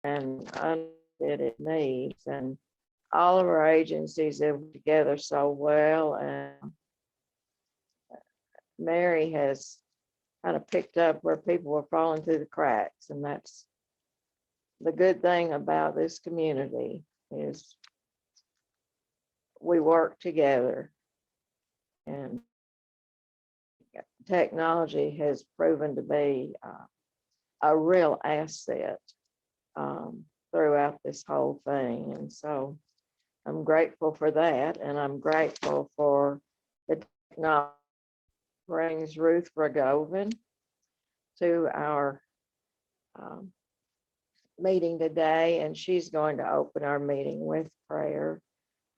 and unfitted needs. And all of our agencies have worked together so well. And Mary has kind of picked up where people were falling through the cracks. And that's the good thing about this community, is we work together. And technology has proven to be a real asset throughout this whole thing. And so I'm grateful for that. And I'm grateful for the technology brings Ruth Ragovin to our meeting today. And she's going to open our meeting with prayer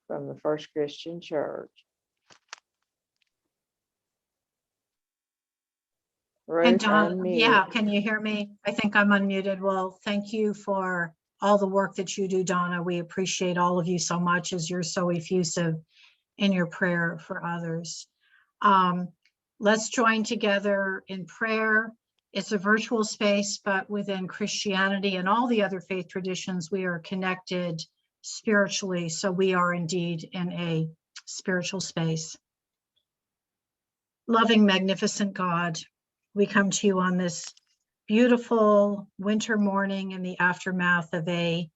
from the First Christian Church. And Ruth, Don, unmute. yeah, can you hear me? I think I'm unmuted. Well, thank you for all the work that you do, Donna. We appreciate all of you so much, as you're so effusive in your prayer for others. Let's join together in prayer. It's a virtual space, but within Christianity and all the other faith traditions, we are connected spiritually. So we are indeed in a spiritual space. Loving, magnificent God, we come to you on this beautiful winter morning in the aftermath of a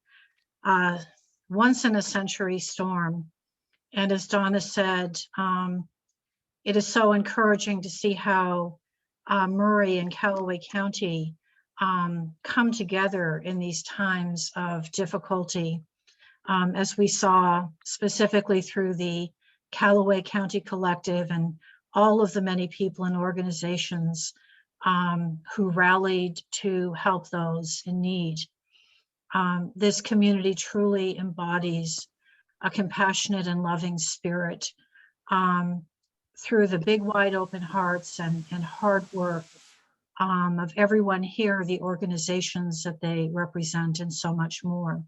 once in a century storm. And as Donna said, it is so encouraging to see how Murray and Calloway County come together in these times of difficulty, as we saw specifically through the Calloway County Collective and all of the many people and organizations who rallied to help those in need. This community truly embodies a compassionate and loving spirit through the big wide open hearts and hard work of everyone here, the organizations that they represent, and so much more.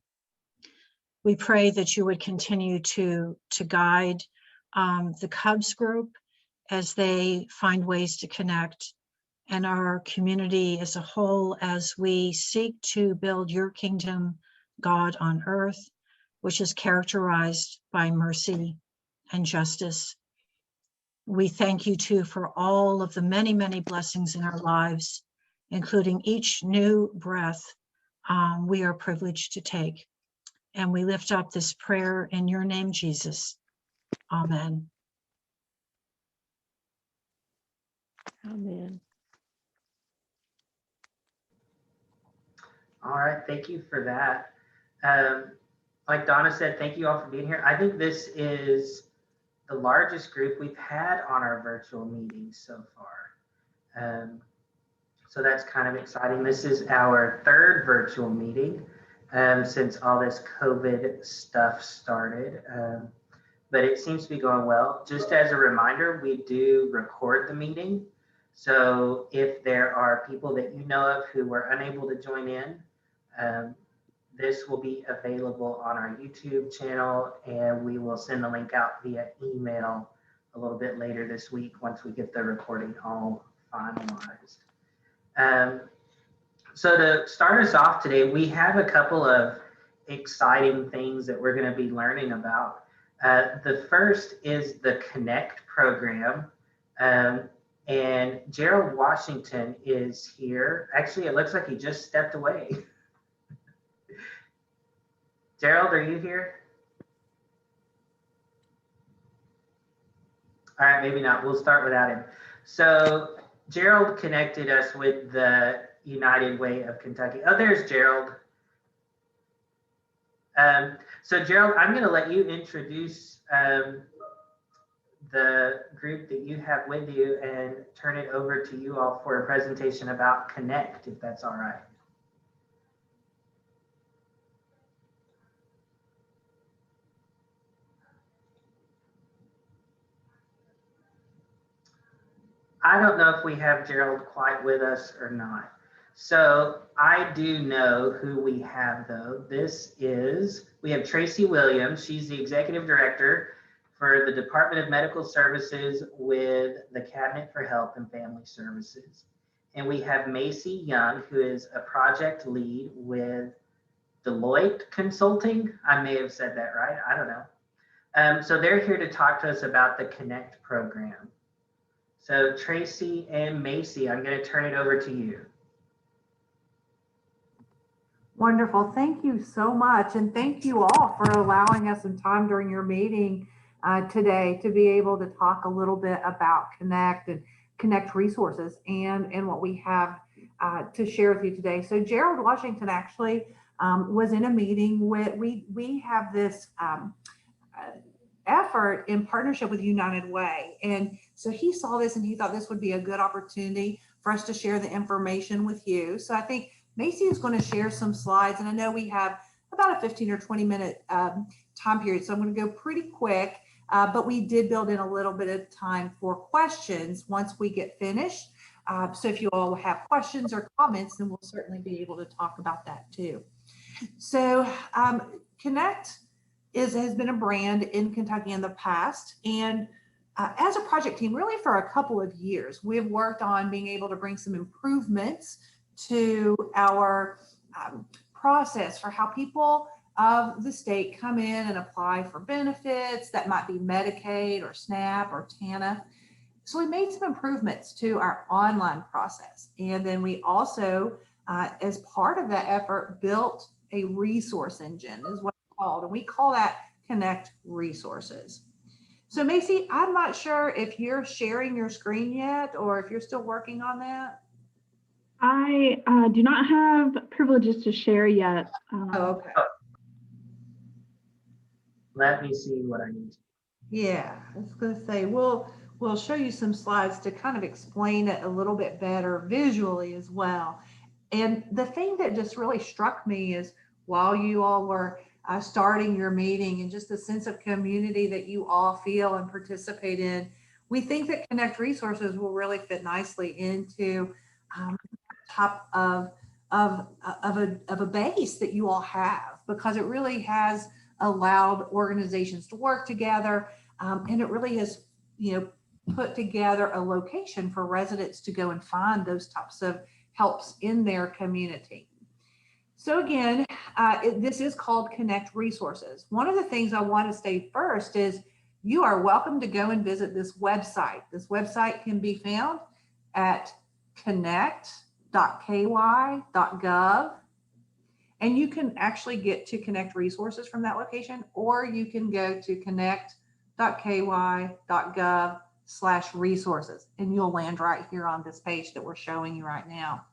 We pray that you would continue to guide the CUBS group as they find ways to connect, and our community as a whole, as we seek to build your kingdom, God, on earth, which is characterized by mercy and justice. We thank you too for all of the many, many blessings in our lives, including each new breath we are privileged to take. And we lift up this prayer in your name, Jesus. Amen. Amen. All right, thank you for that. Like Donna said, thank you all for being here. I think this is the largest group we've had on our virtual meetings so far. So that's kind of exciting. This is our third virtual meeting since all this COVID stuff started, but it seems to be going well. Just as a reminder, we do record the meeting. So if there are people that you know of who were unable to join in, this will be available on our YouTube channel, and we will send the link out via email a little bit later this week once we get the recording all finalized. So to start us off today, we have a couple of exciting things that we're going to be learning about. The first is the KYNECT program. And Gerald Washington is here. Actually, it looks like he just stepped away. Gerald, are you here? All right, maybe not. We'll start without him. So Gerald connected us with the United Way of Kentucky. Oh, there's Gerald. So Gerald, I'm going to let you introduce the group that you have with you and turn it over to you all for a presentation about KYNECT, if that's all right. I don't know if we have Gerald quite with us or not. So I do know who we have though. We have Tracy Williams. She's the Executive Director for the Department of Medical Services with the Cabinet for Health and Family Services. And we have Macy Young, who is a project lead with Deloitte Consulting. I may have said that right. I don't know. So they're here to talk to us about the KYNECT program. So Tracy and Macy, I'm going to turn it over to you. Wonderful. Thank you so much. And thank you all for allowing us some time during your meeting today to be able to talk a little bit about KYNECT and KYNECT resources and what we have to share with you today. So Gerald Washington actually was in a meeting with, we have this effort in partnership with United Way. And so he saw this and he thought this would be a good opportunity for us to share the information with you. So I think Macy is going to share some slides, and I know we have about a 15 or 20 minute time period, so I'm going to go pretty quick, but we did build in a little bit of time for questions once we get finished. So if you all have questions or comments, then we'll certainly be able to talk about that too. So KYNECT has been a brand in Kentucky in the past, and as a project team, really for a couple of years, we've worked on being able to bring some improvements to our process for how people of the state come in and apply for benefits that might be Medicaid or SNAP or TANF. So we made some improvements to our online process. And then we also, as part of that effort, built a resource engine is what it's called. And we call that KYNECT Resources. So Macy, I'm not sure if you're sharing your screen yet or if you're still working on that. I do not have privileges to share yet. Okay. Let me see what I need to. Yeah, I was going to say, we'll show you some slides to kind of explain it a little bit better visually as well. And the thing that just really struck me is while you all were starting your meeting and just the sense of community that you all feel and participate in, we think that KYNECT Resources will really fit nicely into top of a base that you all have, because it really has allowed organizations to work together, and it really has, put together a location for residents to go and find those types of helps in their community. So again, this is called KYNECT Resources. One of the things I want to say first is you are welcome to go and visit this website. This website can be found at connect.ky.gov, and you can actually get to KYNECT Resources from that location, or you can go to connect.ky.gov/resources, and you'll land right here on this page that we're showing you right now.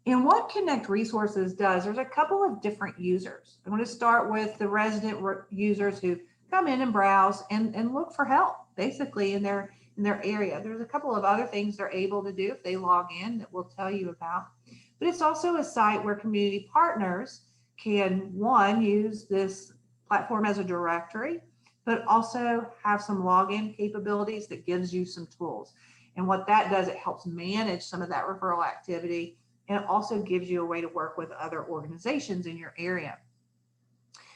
And what KYNECT Resources does, there's a couple of different users. I'm going to start with the resident users who come in and browse and look for help, basically in their area. There's a couple of other things they're able to do if they log in that we'll tell you about. But it's also a site where community partners can, one, use this platform as a directory, but also have some login capabilities that gives you some tools. And what that does, it helps manage some of that referral activity, and it also gives you a way to work with other organizations in your area.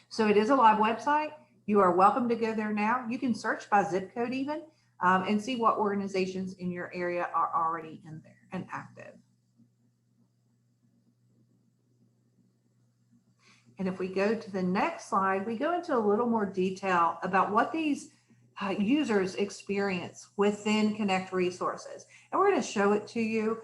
So it is a live website. You are welcome to go there now. You can search by zip code even, and see what organizations in your area are already in there and active. And if we go to the next slide, we go into a little more detail about what these users experience within KYNECT Resources. And we're going to show it to you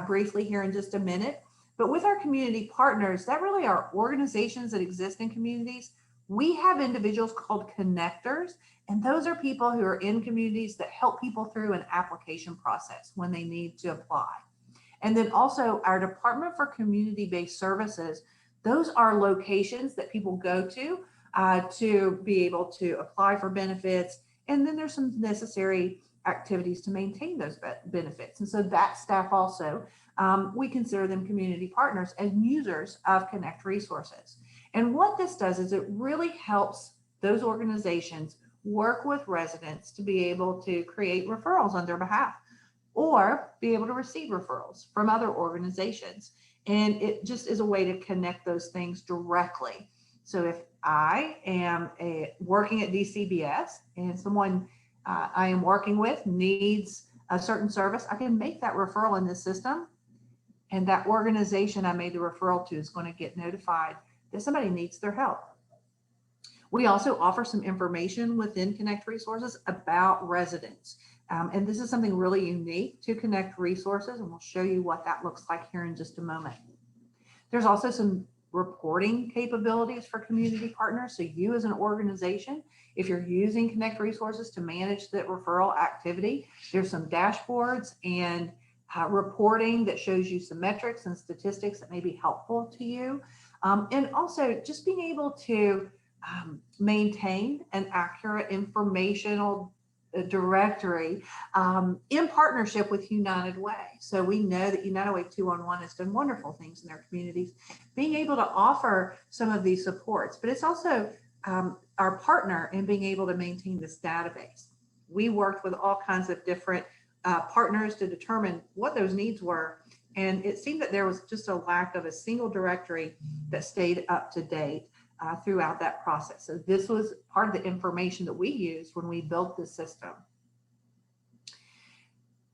briefly here in just a minute. But with our community partners, that really are organizations that exist in communities. We have individuals called connectors, and those are people who are in communities that help people through an application process when they need to apply. And then also our Department for Community-Based Services, those are locations that people go to be able to apply for benefits. And then there's some necessary activities to maintain those benefits. And so that staff also, we consider them community partners and users of KYNECT Resources. And what this does is it really helps those organizations work with residents to be able to create referrals on their behalf or be able to receive referrals from other organizations. And it just is a way to connect those things directly. So if I am working at DCBS and someone I am working with needs a certain service, I can make that referral in the system, and that organization I made the referral to is going to get notified that somebody needs their help. We also offer some information within KYNECT Resources about residents. And this is something really unique to KYNECT Resources, and we'll show you what that looks like here in just a moment. There's also some reporting capabilities for community partners. So you as an organization, if you're using KYNECT Resources to manage that referral activity, there's some dashboards and reporting that shows you some metrics and statistics that may be helpful to you. And also just being able to maintain an accurate informational directory in partnership with United Way. So we know that United Way 211 has done wonderful things in their communities, being able to offer some of these supports, but it's also our partner in being able to maintain this database. We worked with all kinds of different partners to determine what those needs were. And it seemed that there was just a lack of a single directory that stayed up to date throughout that process. So this was part of the information that we used when we built this system.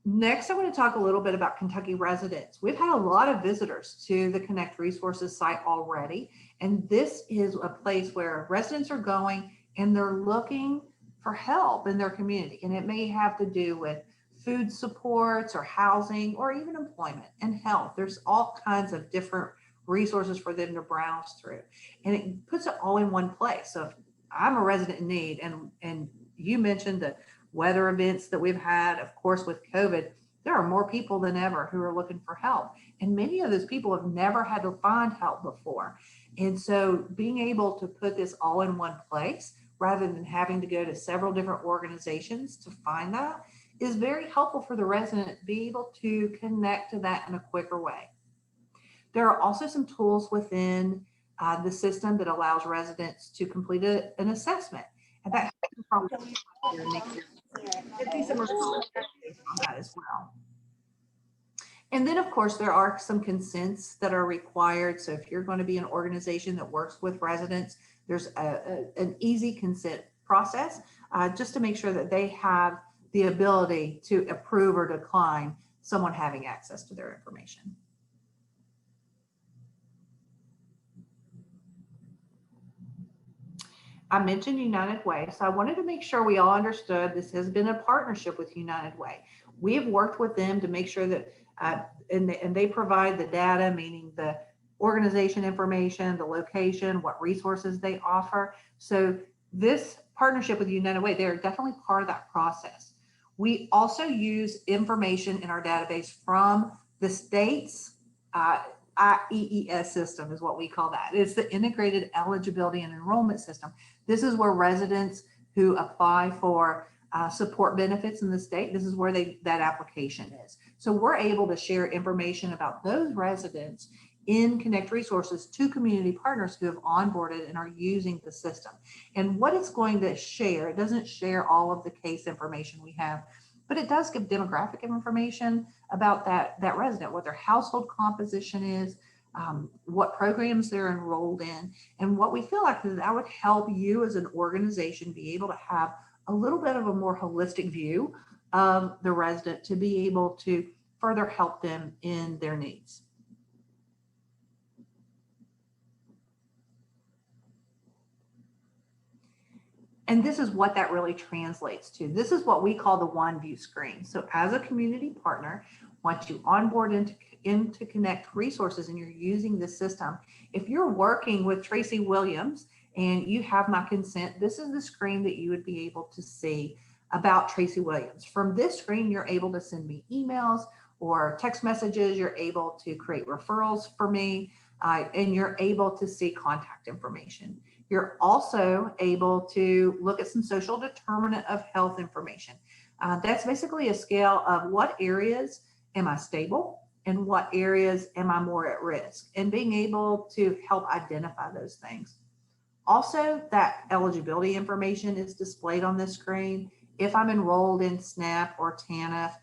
Next, I want to talk a little bit about Kentucky residents. We've had a lot of visitors to the KYNECT Resources site already, and this is a place where residents are going and they're looking for help in their community. And it may have to do with food supports or housing or even employment and health. There's all kinds of different resources for them to browse through, and it puts it all in one place. So if I'm a resident in need, and you mentioned the weather events that we've had, of course, with COVID, there are more people than ever who are looking for help, and many of those people have never had to find help before. And so being able to put this all in one place rather than having to go to several different organizations to find that is very helpful for the resident to be able to connect to that in a quicker way. There are also some tools within the system that allows residents to complete an assessment, and that probably get some results on that as well. And then, of course, there are some consents that are required. So if you're going to be an organization that works with residents, there's an easy consent process just to make sure that they have the ability to approve or decline someone having access to their information. I mentioned United Way, so I wanted to make sure we all understood this has been a partnership with United Way. We have worked with them to make sure that, and they provide the data, meaning the organization information, the location, what resources they offer. So this partnership with United Way, they're definitely part of that process. We also use information in our database from the state's IEES system is what we call that. It's the Integrated Eligibility and Enrollment System. This is where residents who apply for support benefits in the state, this is where that application is. So we're able to share information about those residents in KYNECT Resources to community partners who have onboarded and are using the system. And what it's going to share, it doesn't share all of the case information we have, but it does give demographic information about that resident, what their household composition is, what programs they're enrolled in. And what we feel like is that would help you as an organization be able to have a little bit of a more holistic view of the resident to be able to further help them in their needs. And this is what that really translates to. This is what we call the one view screen. So as a community partner, once you onboard into KYNECT Resources and you're using this system, if you're working with Tracy Williams and you have my consent, this is the screen that you would be able to see about Tracy Williams. From this screen, you're able to send me emails or text messages. You're able to create referrals for me, and you're able to see contact information. You're also able to look at some social determinant of health information. That's basically a scale of what areas am I stable and what areas am I more at risk, and being able to help identify those things. Also, that eligibility information is displayed on this screen. If I'm enrolled in SNAP or TANF,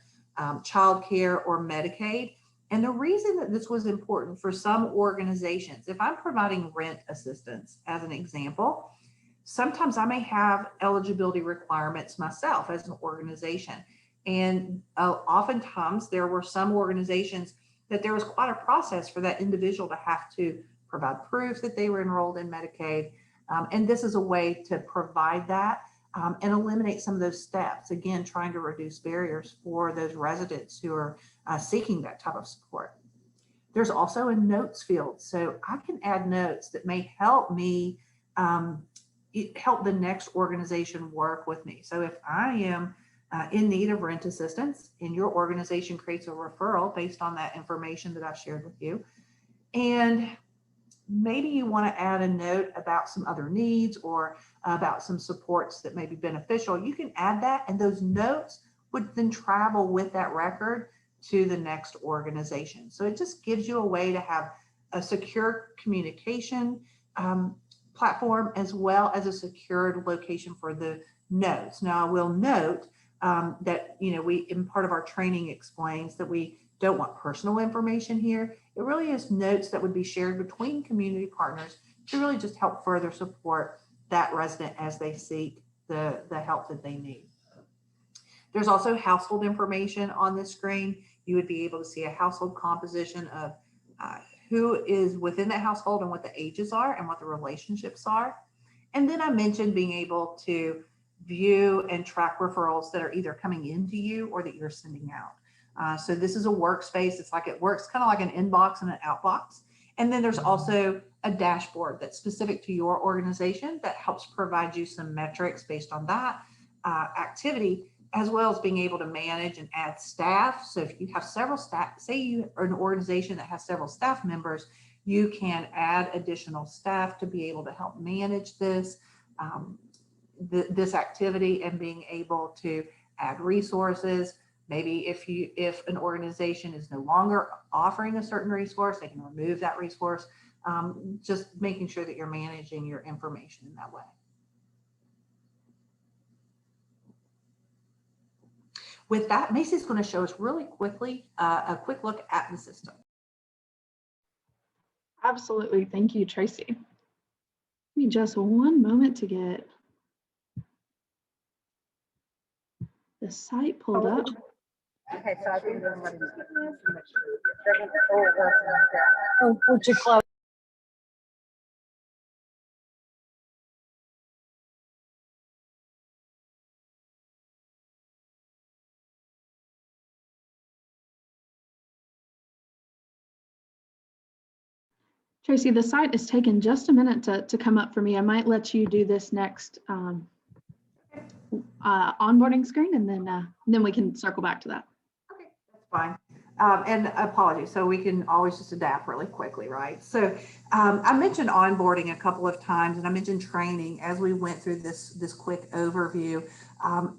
childcare or Medicaid. And the reason that this was important for some organizations, if I'm providing rent assistance as an example, sometimes I may have eligibility requirements myself as an organization. And oftentimes there were some organizations that there was quite a process for that individual to have to provide proof that they were enrolled in Medicaid. And this is a way to provide that and eliminate some of those steps. Again, trying to reduce barriers for those residents who are seeking that type of support. There's also a notes field. So I can add notes that may help me help the next organization work with me. So if I am in need of rent assistance and your organization creates a referral based on that information that I've shared with you, and maybe you want to add a note about some other needs or about some supports that may be beneficial, you can add that, and those notes would then travel with that record to the next organization. So it just gives you a way to have a secure communication platform as well as a secured location for the notes. Now, I will note that, we, in part of our training, explains that we don't want personal information here. It really is notes that would be shared between community partners to really just help further support that resident as they seek the help that they need. There's also household information on this screen. You would be able to see a household composition of who is within that household and what the ages are and what the relationships are. And then I mentioned being able to view and track referrals that are either coming into you or that you're sending out. So this is a workspace. It works kind of like an inbox and an outbox. And then there's also a dashboard that's specific to your organization that helps provide you some metrics based on that activity, as well as being able to manage and add staff. So if you have several staff, say you are an organization that has several staff members, you can add additional staff to be able to help manage this, this activity, and being able to add resources. Maybe if an organization is no longer offering a certain resource, they can remove that resource, just making sure that you're managing your information in that way. With that, Macy's going to show us really quickly a quick look at the system. Absolutely. Thank you, Tracy. Give me just one moment to get the site pulled up. Okay, so I think oh, would you close? Tracy, the site is taking just a minute to come up for me. I might let you do this next onboarding screen, and then we can circle back to that. Okay, that's fine. And apologies. So we can always just adapt really quickly, right? So I mentioned onboarding a couple of times, and I mentioned training as we went through this quick overview.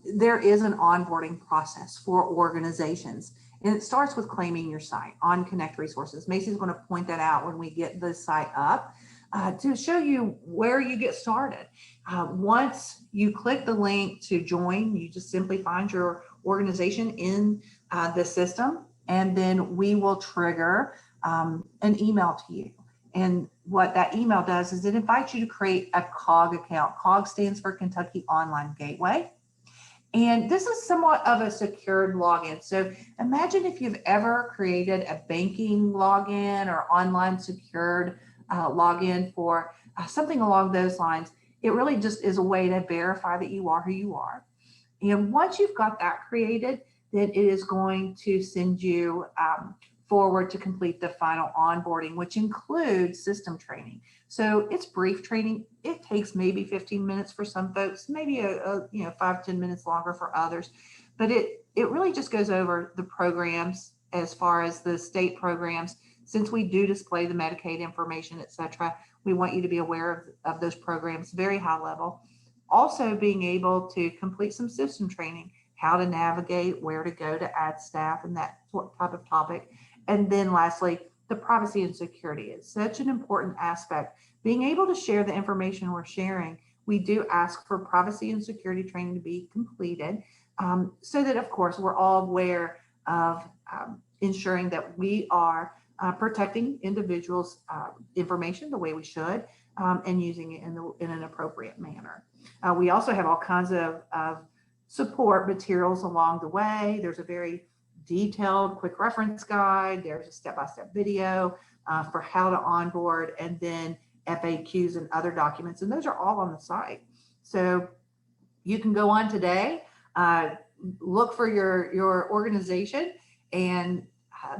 There is an onboarding process for organizations, and it starts with claiming your site on KYNECT Resources. Macy's going to point that out when we get the site up to show you where you get started. Once you click the link to join, you just simply find your organization in the system, and then we will trigger an email to you. And what that email does is it invites you to create a COG account. COG stands for Kentucky Online Gateway. And this is somewhat of a secured login. So imagine if you've ever created a banking login or online secured login for something along those lines. It really just is a way to verify that you are who you are. And once you've got that created, then it is going to send you forward to complete the final onboarding, which includes system training. So it's brief training. It takes maybe 15 minutes for some folks, maybe a 5-10 minutes longer for others. But it really just goes over the programs as far as the state programs. Since we do display the Medicaid information, et cetera, we want you to be aware of those programs, very high level. Also being able to complete some system training, how to navigate, where to go to add staff, and that type of topic. And then lastly, the privacy and security is such an important aspect. Being able to share the information we're sharing, we do ask for privacy and security training to be completed so that, of course, we're all aware of ensuring that we are protecting individuals' information the way we should and using it in an appropriate manner. We also have all kinds of support materials along the way. There's a very detailed quick reference guide. There's a step-by-step video. for how to onboard, and then FAQs and other documents. And those are all on the site. So you can go on today, look for your organization, and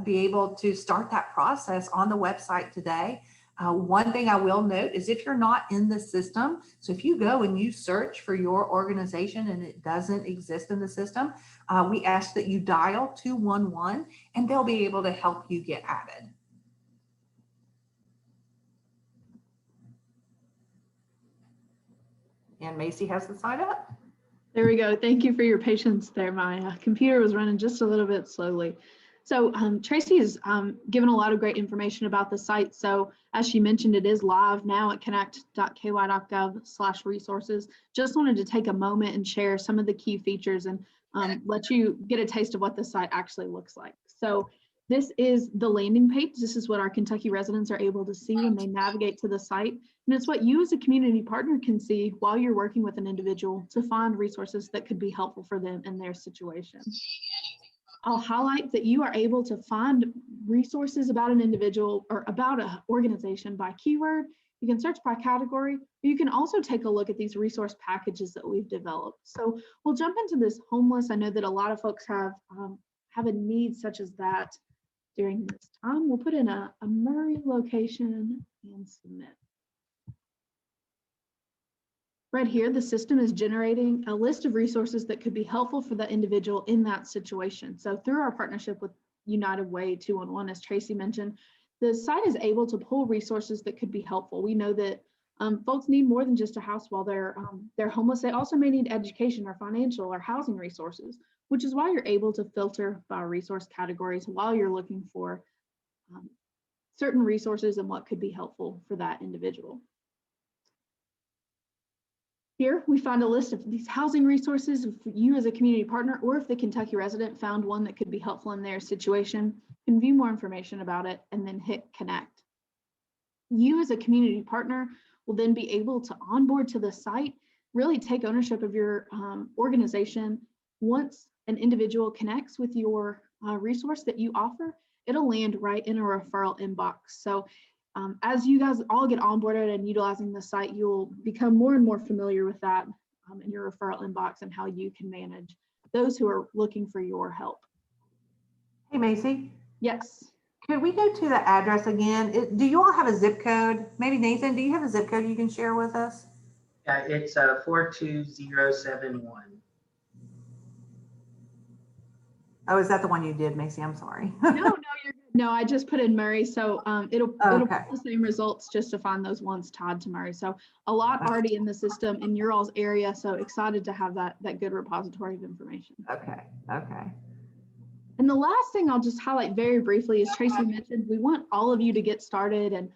be able to start that process on the website today. One thing I will note is if you're not in the system, so if you go and you search for your organization and it doesn't exist in the system, we ask that you dial 211 and they'll be able to help you get added. And Macy has the site up. There we go. Thank you for your patience there. My computer was running just a little bit slowly. So Tracy has given a lot of great information about the site. So as she mentioned, it is live now at connect.ky.gov/resources. Just wanted to take a moment and share some of the key features and let you get a taste of what the site actually looks like. So this is the landing page. This is what our Kentucky residents are able to see when they navigate to the site. And it's what you as a community partner can see while you're working with an individual to find resources that could be helpful for them in their situation. I'll highlight that you are able to find resources about an individual or about an organization by keyword. You can search by category. You can also take a look at these resource packages that we've developed. So we'll jump into this homeless. I know that a lot of folks have a need such as that during this time. We'll put in a Murray location and submit. Right here, the system is generating a list of resources that could be helpful for the individual in that situation. So through our partnership with United Way 211, as Tracy mentioned, the site is able to pull resources that could be helpful. We know that folks need more than just a house while they're homeless. They also may need education or financial or housing resources, which is why you're able to filter by resource categories while you're looking for certain resources and what could be helpful for that individual. Here, we found a list of these housing resources. If you as a community partner or if the Kentucky resident found one that could be helpful in their situation, you can view more information about it and then hit connect. You as a community partner will then be able to onboard to the site, really take ownership of your organization. Once an individual connects with your resource that you offer, it'll land right in a referral inbox. So as you guys all get onboarded and utilizing the site, you'll become more and more familiar with that in your referral inbox and how you can manage those who are looking for your help. Hey, Macy. Yes. Could we go to the address again? Do you all have a zip code? Maybe Nathan, do you have a zip code you can share with us? Yeah, it's 42071. Oh, is that the one you did, Macy? I'm sorry. No, you're good. No, I just put in Murray, so it'll put the same results just to find those ones tied to Murray. So a lot already in the system in your all's area. So excited to have that good repository of information. Okay. And the last thing I'll just highlight very briefly is Tracy mentioned, we want all of you to get started and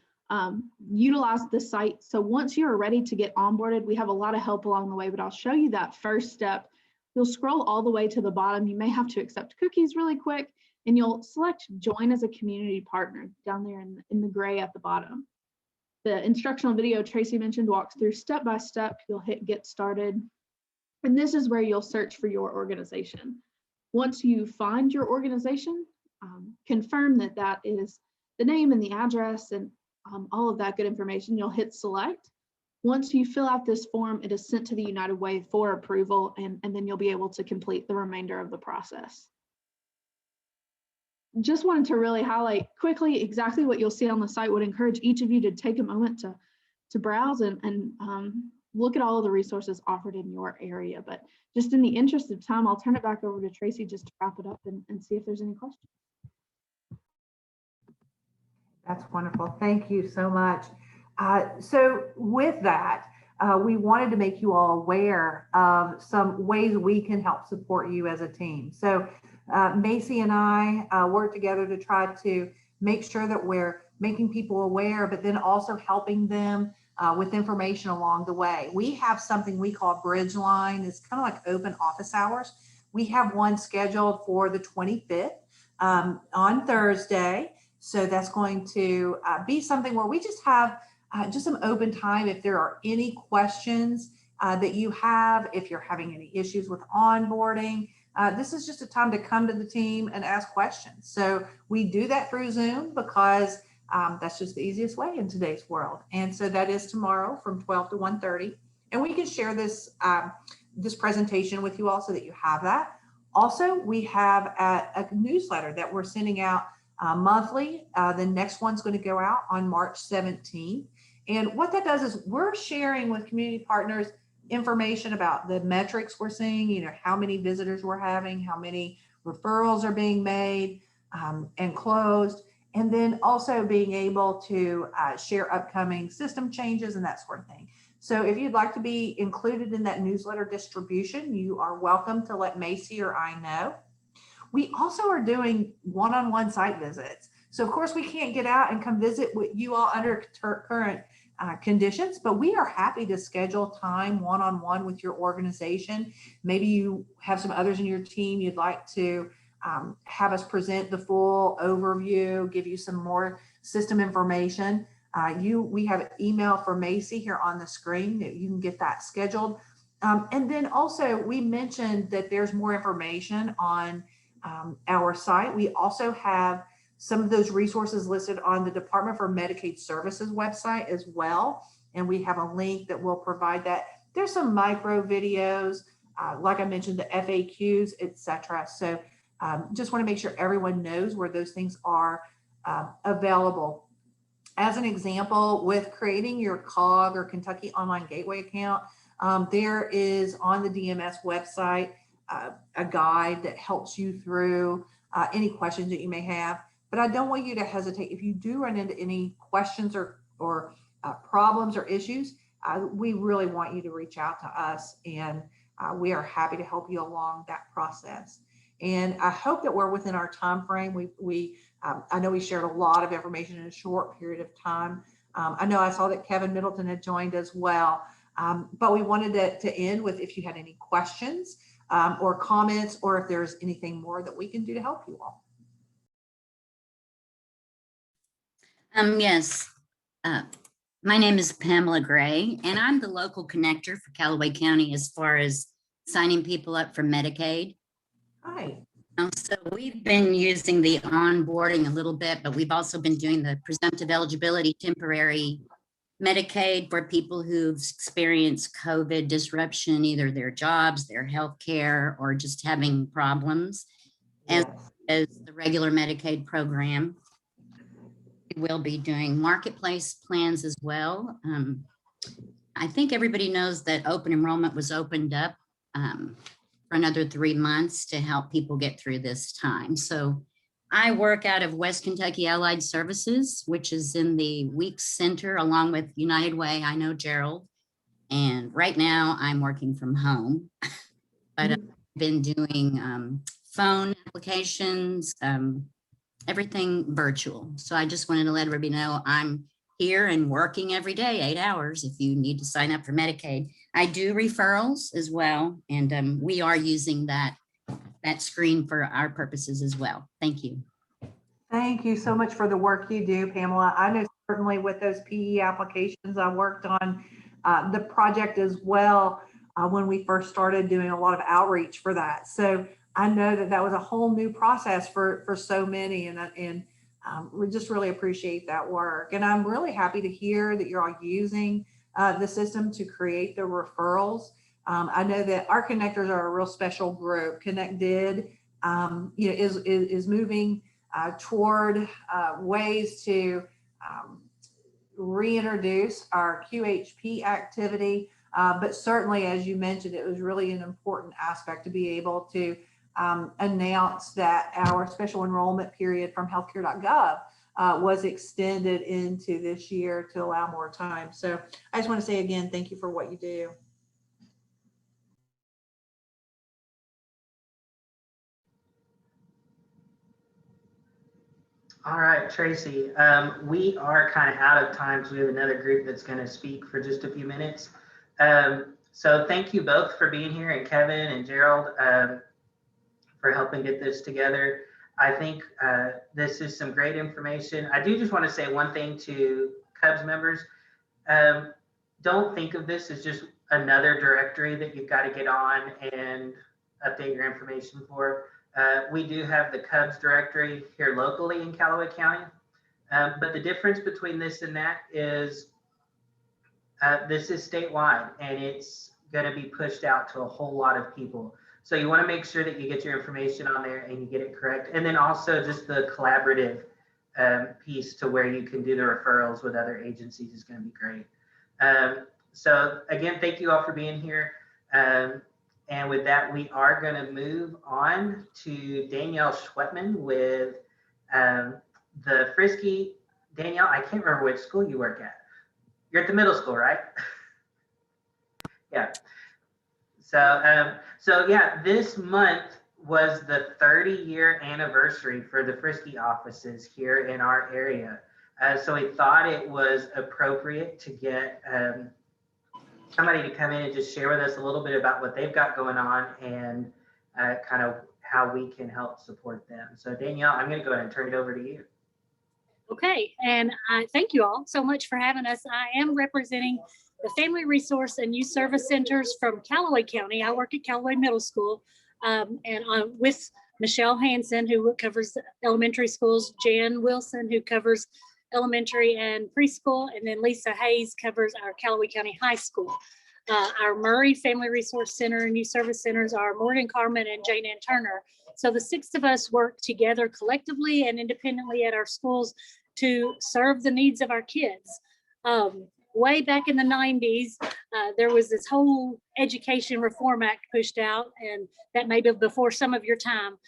utilize the site. So once you're ready to get onboarded, we have a lot of help along the way, but I'll show you that first step. You'll scroll all the way to the bottom. You may have to accept cookies really quick, and you'll select join as a community partner down there in the gray at the bottom. The instructional video Tracy mentioned walks through step by step. You'll hit get started. And this is where you'll search for your organization. Once you find your organization, confirm that that is the name and the address and all of that good information. You'll hit select. Once you fill out this form, it is sent to the United Way for approval, and then you'll be able to complete the remainder of the process. Just wanted to really highlight quickly exactly what you'll see on the site. Would encourage each of you to take a moment to browse and look at all of the resources offered in your area. But just in the interest of time, I'll turn it back over to Tracy just to wrap it up and see if there's any questions. That's wonderful. Thank you so much. So with that, we wanted to make you all aware of some ways we can help support you as a team. So Macy and I work together to try to make sure that we're making people aware, but then also helping them with information along the way. We have something we call Bridge Line. It's kind of like open office hours. We have one scheduled for the 25th on Thursday. So that's going to be something where we just have just some open time. If there are any questions that you have, if you're having any issues with onboarding, this is just a time to come to the team and ask questions. So we do that through Zoom because That's just the easiest way in today's world. And so that is tomorrow from 12 to 1:30. And we can share this, this presentation with you all so that you have that. Also, we have a newsletter that we're sending out monthly. The next one's going to go out on March 17th. And what that does is we're sharing with community partners information about the metrics we're seeing, you know, how many visitors we're having, how many referrals are being made and closed, and then also being able to share upcoming system changes and that sort of thing. So if you'd like to be included in that newsletter distribution, you are welcome to let Macy or I know. We also are doing one-on-one site visits. So of course we can't get out and come visit with you all under current conditions, but we are happy to schedule time one-on-one with your organization. Maybe you have some others in your team you'd like to have us present the full overview, give you some more system information. We have an email for Macy here on the screen that you can get that scheduled. And then also we mentioned that there's more information on our site. We also have some of those resources listed on the Department for Medicaid Services website as well. And we have a link that will provide that. There's some micro videos, like I mentioned, the FAQs, etc. So just want to make sure everyone knows where those things are available. As an example, with creating your COG or Kentucky Online Gateway account, there is on the DMS website a guide that helps you through any questions that you may have. But I don't want you to hesitate. If you do run into any questions or problems or issues, we really want you to reach out to us, and we are happy to help you along that process. And I hope that we're within our time frame. I know we shared a lot of information in a short period of time. I know I saw that Kevin Middleton had joined as well, but we wanted to end with if you had any questions or comments, or if there's anything more that we can do to help you all. Yes, my name is Pamela Gray, and I'm the local connector for Calloway County as far as signing people up for Medicaid. Hi. So we've been using the onboarding a little bit, but we've also been doing the presumptive eligibility temporary Medicaid for people who've experienced COVID disruption, either their jobs, their health care, or just having problems, as the regular Medicaid program. We will be doing marketplace plans as well. I think everybody knows that open enrollment was opened up for another 3 months to help people get through this time. So I work out of West Kentucky Allied Services, which is in the Weeks Center, along with United Way. I know Gerald. And right now I'm working from home, but I've been doing phone applications, everything virtual. So I just wanted to let everybody know I'm here and working every day, 8 hours, if you need to sign up for Medicaid. I do referrals as well, and we are using that screen for our purposes as well. Thank you. Thank you so much for the work you do, Pamela. I know certainly with those PE applications, I worked on the project as well when we first started doing a lot of outreach for that. So I know that was a whole new process for so many, and we just really appreciate that work. And I'm really happy to hear that you're all using the system to create the referrals. I know that our connectors are a real special group. Connect did, is moving toward ways to reintroduce our QHP activity. But certainly, as you mentioned, it was really an important aspect to be able to announce that our special enrollment period from healthcare.gov was extended into this year to allow more time. So I just want to say again, thank you for what you do. All right, Tracy, we are kind of out of time, so we have another group that's going to speak for just a few minutes. So thank you both for being here, and Kevin and Gerald for helping get this together. I think this is some great information. I do just want to say one thing to CUBS members. Don't think of this as just another directory that you've got to get on and update your information for. We do have the CUBS directory here locally in Calloway County. But the difference between this and that is this is statewide and it's going to be pushed out to a whole lot of people. So you want to make sure that you get your information on there and you get it correct. And then also just the collaborative piece to where you can do the referrals with other agencies is going to be great. So again, thank you all for being here. And with that, we are going to move on to Danielle Schwetman with the FRYSC. Danielle, I can't remember which school you work at. You're at the middle school, right? Yeah. So yeah, this month was the 30-year anniversary for the FRYSC offices here in our area. So we thought it was appropriate to get somebody to come in and just share with us a little bit about what they've got going on and kind of how we can help support them. So Danielle, I'm going to go ahead and turn it over to you. Okay, and thank you all so much for having us. I am representing the Family Resource and Youth Service Centers from Calloway County. I work at Calloway Middle School, and I'm with Michelle Hansen, who covers elementary schools, Jan Wilson, who covers elementary and preschool, and then Lisa Hayes covers our Calloway County High School. Our Murray Family Resource Center and Youth Service Centers are Morgan Carmen and Jane Ann Turner. So the 6 of us work together collectively and independently at our schools to serve the needs of our kids. Way back in the 90s, there was this whole Education Reform Act pushed out, and that may be before some of your time.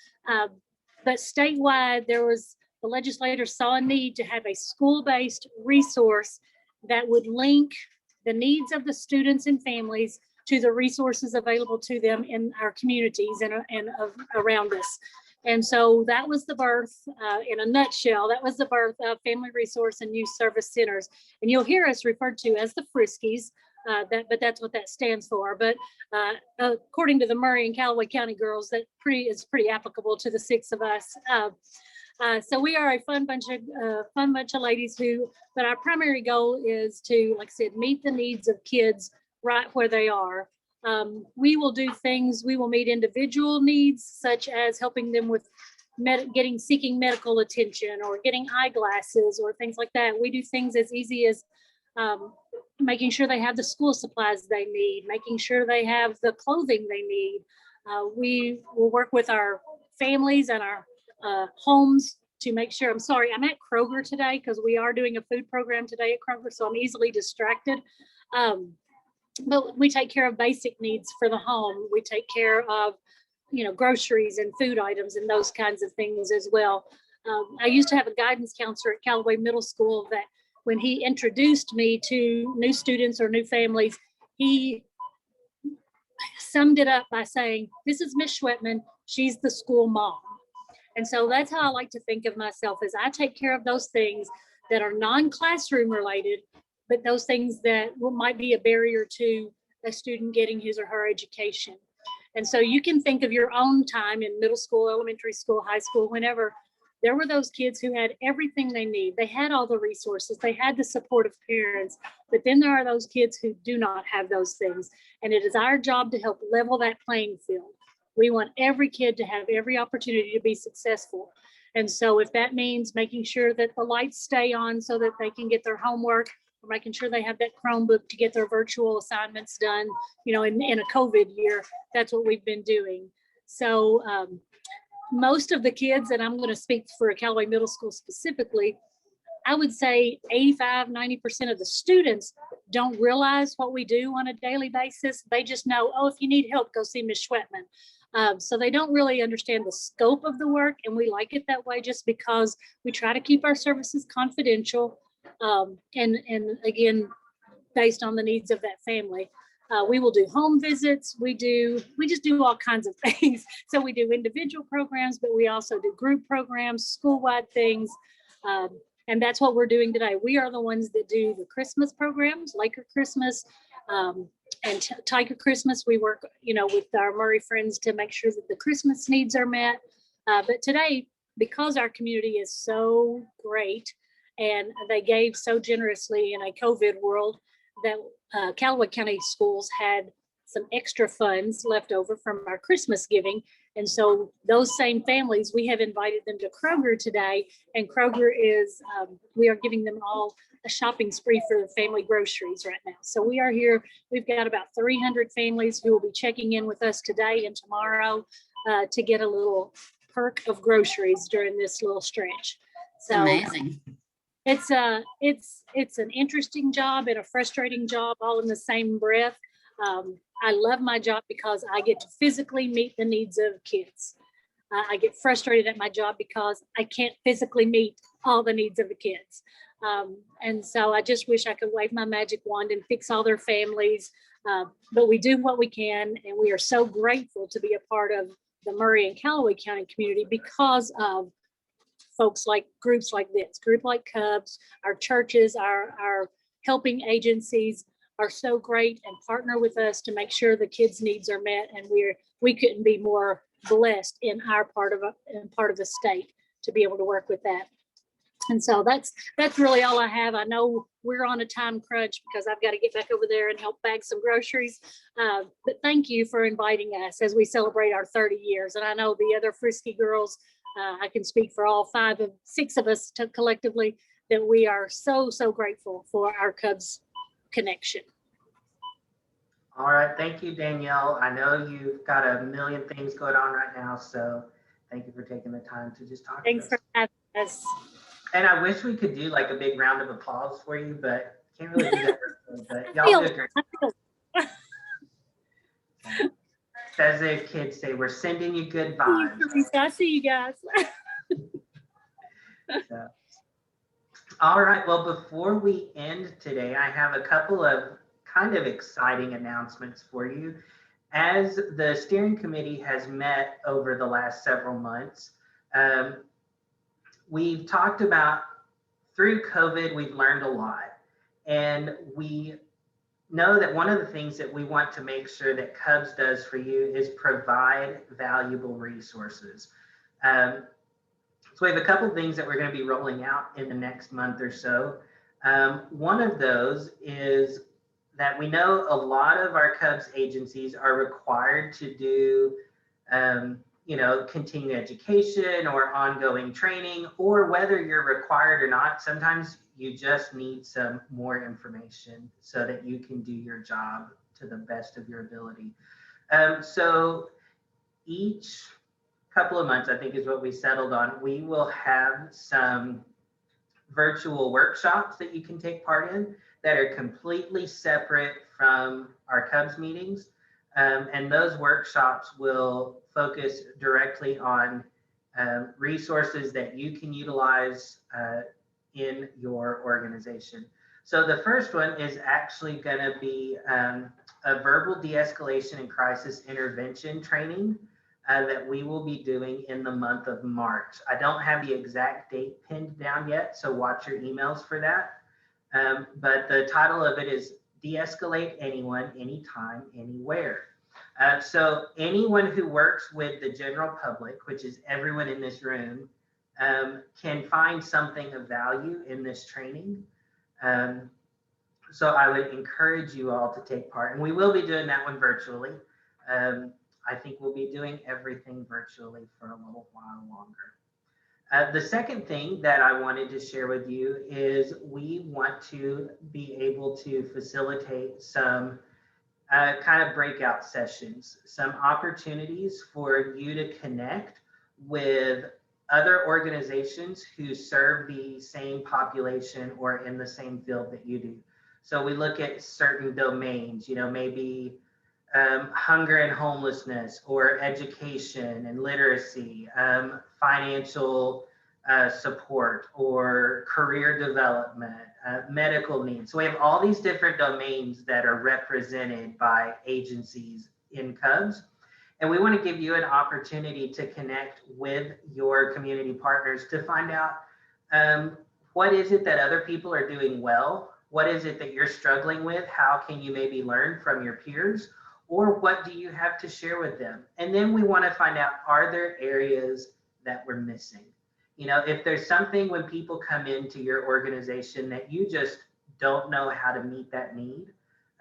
But statewide, the legislators saw a need to have a school-based resource that would link the needs of the students and families to the resources available to them in our communities and around us. And so that was the birth, in a nutshell, that was the birth of Family Resource and Youth Service Centers. And you'll hear us referred to as the FRYSCs, but that's what that stands for. But according to the Murray and Calloway County girls, that is pretty applicable to the 6 of us. So we are a fun bunch of ladies but our primary goal is to, like I said, meet the needs of kids right where they are. We will do things, we will meet individual needs, such as helping them with seeking medical attention or getting eyeglasses or things like that. We do things as easy as making sure they have the school supplies they need, making sure they have the clothing they need. We will work with our families and our homes to make sure. I'm sorry, I'm at Kroger today because we are doing a food program today at Kroger, so I'm easily distracted. But we take care of basic needs for the home. We take care of, groceries and food items and those kinds of things as well. I used to have a guidance counselor at Calloway Middle School that when he introduced me to new students or new families, he summed it up by saying, "This is Miss Schwetman. She's the school mom." And so that's how I like to think of myself, is I take care of those things that are non-classroom related, but those things that might be a barrier to a student getting his or her education. And so you can think of your own time in middle school, elementary school, high school, whenever there were those kids who had everything they need. They had all the resources, they had the support of parents, but then there are those kids who do not have those things. And it is our job to help level that playing field. We want every kid to have every opportunity to be successful. And so if that means making sure that the lights stay on so that they can get their homework, or making sure they have that Chromebook to get their virtual assignments done, in a COVID year, that's what we've been doing. So most of the kids, and I'm going to speak for Calloway Middle School specifically, I would say 85–90% of the students don't realize what we do on a daily basis. They just know, oh, if you need help, go see Ms. Schwetman. So they don't really understand the scope of the work, and we like it that way just because we try to keep our services confidential, and again, based on the needs of that family. We will do home visits. We just do all kinds of things. So we do individual programs, but we also do group programs, school-wide things. And that's what we're doing today. We are the ones that do the Christmas programs, Laker Christmas, and Tiger Christmas. We work, with our Murray friends to make sure that the Christmas needs are met. But today, because our community is so great and they gave so generously in a COVID world, that Calloway County schools had some extra funds left over from our Christmas giving. And so those same families, we have invited them to Kroger today, and Kroger is, we are giving them all a shopping spree for the family groceries right now. So we are here, we've got about 300 families who will be checking in with us today and tomorrow to get a little perk of groceries during this little stretch. It's amazing. It's an interesting job and a frustrating job all in the same breath. I love my job because I get to physically meet the needs of kids. I get frustrated at my job because I can't physically meet all the needs of the kids. And so I just wish I could wave my magic wand and fix all their families. But we do what we can, and we are so grateful to be a part of the Murray and Calloway County community because of folks like groups like this, group like CUBS, our churches, our helping agencies are so great and partner with us to make sure the kids' needs are met. And we couldn't be more blessed in our part of the state to be able to work with that. And so that's really all I have. I know we're on a time crunch because I've got to get back over there and help bag some groceries. But thank you for inviting us as we celebrate our 30 years. And I know the other FRYSC girls, I can speak for all 6 of us collectively, that we are so grateful for our CUBS connection. All right, thank you, Danielle. I know you've got a million things going on right now, so thank you for taking the time to just talk to us. Thanks for having us. And I wish we could do like a big round of applause for you, but can't really do that. But y'all do great. As the kids say, we're sending you good vibes. I see you guys. So, all right, well, before we end today, I have a couple of kind of exciting announcements for you. As the steering committee has met over the last several months, we've talked about, through COVID, we've learned a lot. And we know that one of the things that we want to make sure that CUBS does for you is provide valuable resources. So we have a couple of things that we're going to be rolling out in the next month or so. One of those is that we know a lot of our CUBS agencies are required to do continuing education or ongoing training, or whether you're required or not, sometimes you just need some more information so that you can do your job to the best of your ability. So each couple of months, I think is what we settled on, we will have some virtual workshops that you can take part in that are completely separate from our CUBS meetings. And those workshops will focus directly on resources that you can utilize in your organization. So the first one is actually going to be a verbal de-escalation and crisis intervention training that we will be doing in the month of March. I don't have the exact date pinned down yet, so watch your emails for that. But the title of it is De-escalate anyone, anytime, anywhere. So anyone who works with the general public, which is everyone in this room, can find something of value in this training. So I would encourage you all to take part, and we will be doing that one virtually. I think we'll be doing everything virtually for a little while longer. The second thing that I wanted to share with you is we want to be able to facilitate some kind of breakout sessions, some opportunities for you to connect with other organizations who serve the same population or in the same field that you do. So we look at certain domains, maybe hunger and homelessness, or education and literacy, financial support, or career development, medical needs. So we have all these different domains that are represented by agencies in CUBS. And we want to give you an opportunity to connect with your community partners to find out what is it that other people are doing well? What is it that you're struggling with? How can you maybe learn from your peers? Or what do you have to share with them? And then we want to find out, are there areas that we're missing? If there's something when people come into your organization that you just don't know how to meet that need,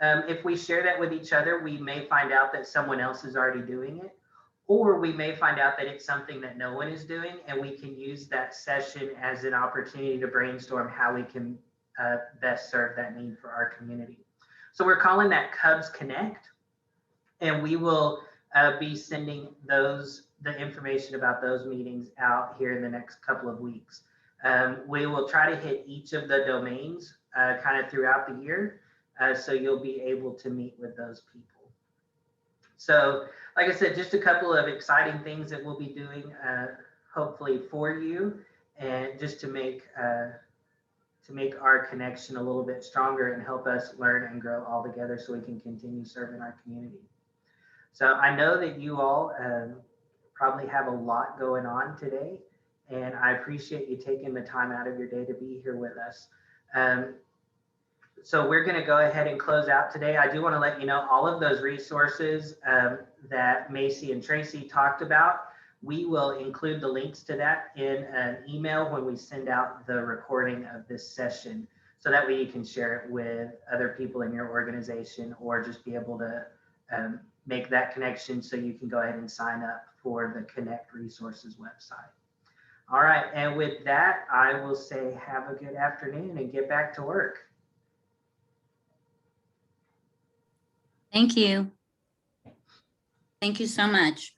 If we share that with each other, we may find out that someone else is already doing it, or we may find out that it's something that no one is doing, and we can use that session as an opportunity to brainstorm how we can best serve that need for our community. So we're calling that CUBS Connect, and we will be sending the information about those meetings out here in the next couple of weeks. We will try to hit each of the domains kind of throughout the year, so you'll be able to meet with those people. So like I said, just a couple of exciting things that we'll be doing hopefully for you, and just to make our connection a little bit stronger and help us learn and grow all together so we can continue serving our community. So I know that you all probably have a lot going on today, and I appreciate you taking the time out of your day to be here with us. So we're going to go ahead and close out today. I do want to let you know all of those resources that Macy and Tracy talked about. We will include the links to that in an email when we send out the recording of this session, so that way you can share it with other people in your organization, or just be able to make that connection so you can go ahead and sign up for the KYNECT Resources website. All right, and with that, I will say have a good afternoon and get back to work. Thank you. Thank you so much.